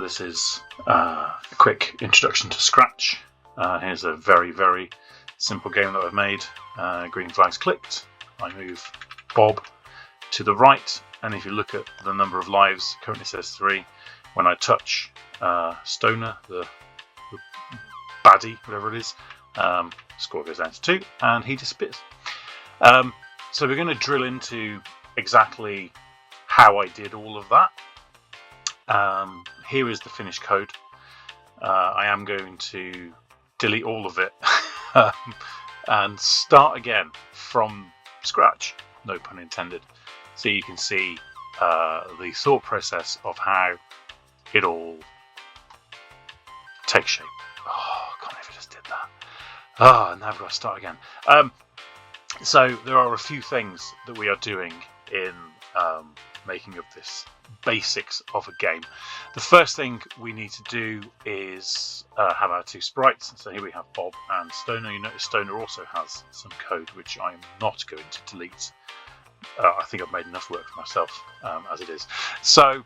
this is a quick introduction to Scratch. Here's a very, very simple game that I've made. Green flag's clicked. I move Bob to the right, and if you look at the number of lives, it currently says 3. When I touch Stoner, the baddie, whatever it is, score goes down to 2, and he disappears. So we're going to drill into exactly how I did all of that. Here is the finished code. I am going to delete all of it and start again from scratch, no pun intended, so you can see the thought process of how it all takes shape. Oh, I can't believe I just did that. Oh, now I've got to start again. So there are a few things that we are doing in making of this basics of a game. The first thing we need to do is have our 2 sprites. So here we have Bob and Stoner. You notice Stoner also has some code which I'm not going to delete. I think I've made enough work for myself as it is. So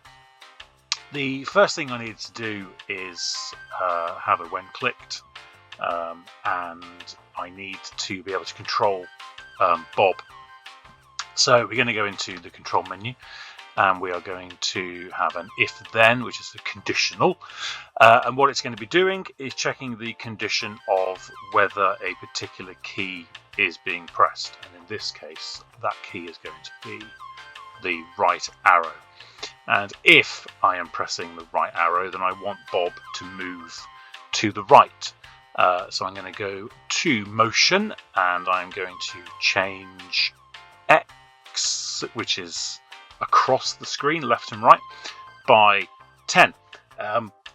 the first thing I need to do is have a when clicked, and I need to be able to control Bob. So we're going to go into the control menu, and we are going to have an if then, which is a conditional, and what it's going to be doing is checking the condition of whether a particular key is being pressed, and in this case that key is going to be the right arrow. And if I am pressing the right arrow, then I want Bob to move to the right. So I'm going to go to motion, and I'm going to change X, which is across the screen, left and right, by 10.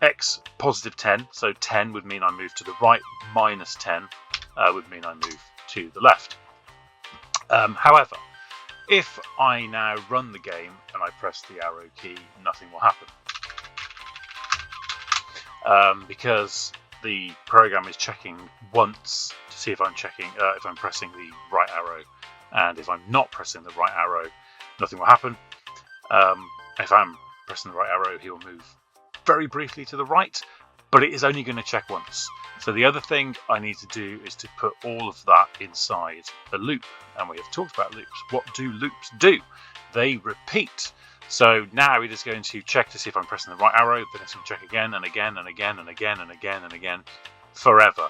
X positive 10, so 10 would mean I move to the right, minus 10 would mean I move to the left. However, if I now run the game and I press the arrow key, nothing will happen. Because the program is checking once to see if I'm if I'm pressing the right arrow, and if I'm not pressing the right arrow, nothing will happen. If I'm pressing the right arrow, he will move very briefly to the right, but it is only going to check once. So the other thing I need to do is to put all of that inside a loop, and we have talked about loops. What do loops do? They repeat. So now it is going to check to see if I'm pressing the right arrow, then it's going to check again and again and again and again and again and again forever.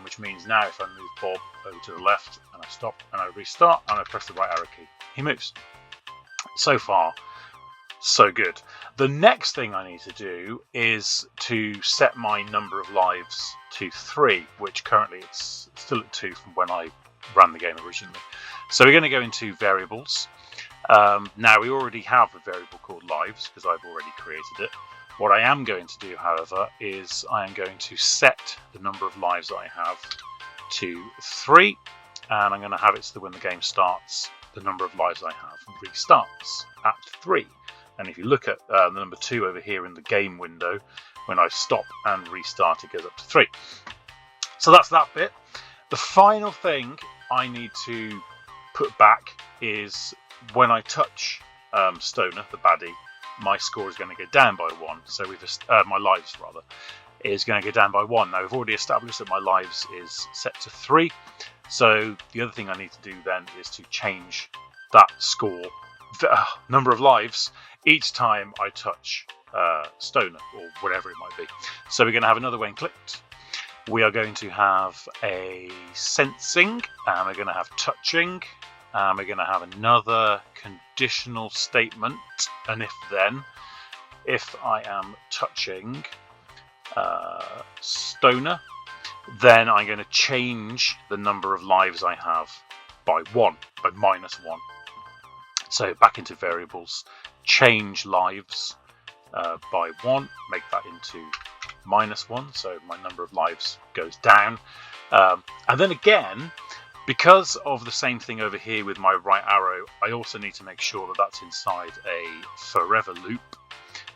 Which means now if I move Bob over to the left and I stop and I restart and I press the right arrow key, he moves. So far, so good. The next thing I need to do is to set my number of lives to 3, which currently it's still at 2 from when I ran the game originally. So we're going to go into variables. Now we already have a variable called lives because I've already created it. What I am going to do, however, is I am going to set the number of lives I have to 3, and I'm going to have it so that when the game starts, the number of lives I have restarts at 3. And if you look at the number 2 over here in the game window, when I stop and restart, it goes up to 3. So that's that bit. The final thing I need to put back is when I touch Stoner, the baddie, my score is going to go down by 1. So my lives rather is going to go down by 1. Now we've already established that my lives is set to 3. So the other thing I need to do then is to change that score, number of lives, each time I touch Stoner or whatever it might be. So we're going to have another when clicked. We are going to have a sensing, and we're going to have touching. We're going to have another conditional statement, and if then, if I am touching Stoner, then I'm going to change the number of lives I have by 1, by minus 1. So back into variables, change lives by 1, make that into minus 1, so my number of lives goes down. And then again, because of the same thing over here with my right arrow, I also need to make sure that that's inside a forever loop,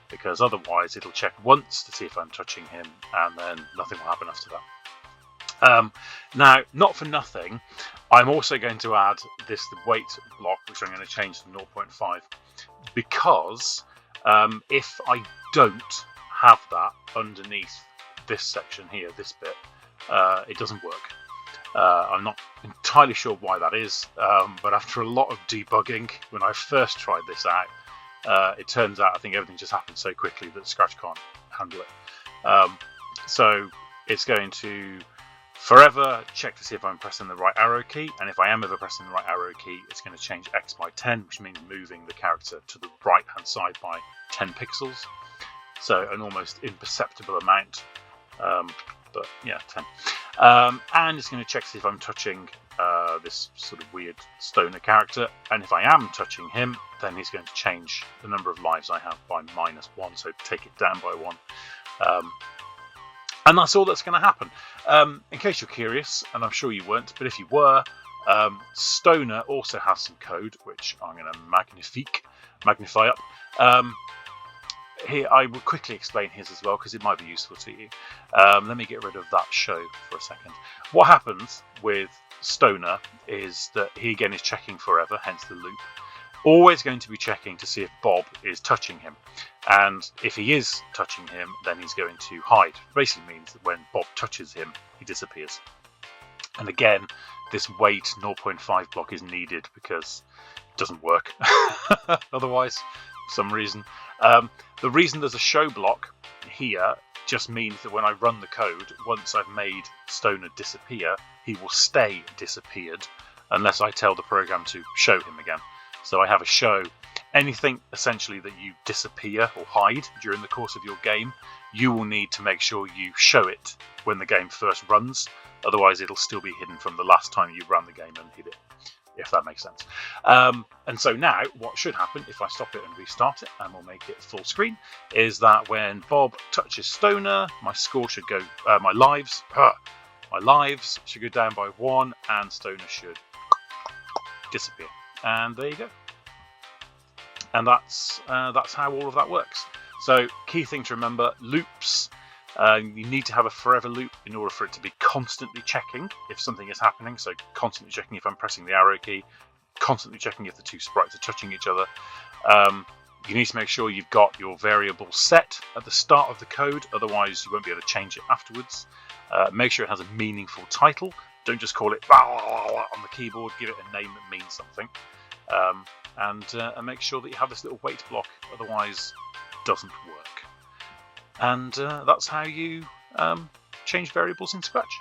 because otherwise it'll check once to see if I'm touching him, and then nothing will happen after that. Now, not for nothing, I'm also going to add this weight block, which I'm going to change to 0.5, because if I don't have that underneath this section here, this bit, it doesn't work. I'm not entirely sure why that is, but after a lot of debugging, when I first tried this out, it turns out I think everything just happened so quickly that Scratch can't handle it. So it's going to forever check to see if I'm pressing the right arrow key, and if I am ever pressing the right arrow key, it's going to change X by 10, which means moving the character to the right hand side by 10 pixels. So an almost imperceptible amount, but yeah, 10. And it's going to check to see if I'm touching this sort of weird stoner character, and if I am touching him, then he's going to change the number of lives I have by -1, so take it down by 1. And that's all that's going to happen. In case you're curious, and I'm sure you weren't, but if you were, Stoner also has some code, which I'm going to magnify up. Here, I will quickly explain his as well, because it might be useful to you. Let me get rid of that show for a second. What happens with Stoner is that he again is checking forever, hence the loop. Always going to be checking to see if Bob is touching him. And if he is touching him, then he's going to hide. It basically means that when Bob touches him, he disappears. And again, this wait 0.5 block is needed because it doesn't work otherwise, for some reason. The reason there's a show block here just means that when I run the code, once I've made Stoner disappear, he will stay disappeared unless I tell the program to show him again. So I have a show. Anything essentially that you disappear or hide during the course of your game, you will need to make sure you show it when the game first runs. Otherwise, it'll still be hidden from the last time you ran the game and hid it, if that makes sense. And so now, what should happen if I stop it and restart it, and we'll make it full screen, is that when Bob touches Stoner, my score should go, my lives should go down by 1, and Stoner should disappear. And there you go. And that's how all of that works. So key thing to remember, loops. You need to have a forever loop in order for it to be constantly checking if something is happening. So constantly checking if I'm pressing the arrow key, constantly checking if the two sprites are touching each other. You need to make sure you've got your variable set at the start of the code, otherwise you won't be able to change it afterwards. Make sure it has a meaningful title. Don't just call it on the keyboard, give it a name that means something. And make sure that you have this little wait block, otherwise it doesn't work. And that's how you change variables in Scratch.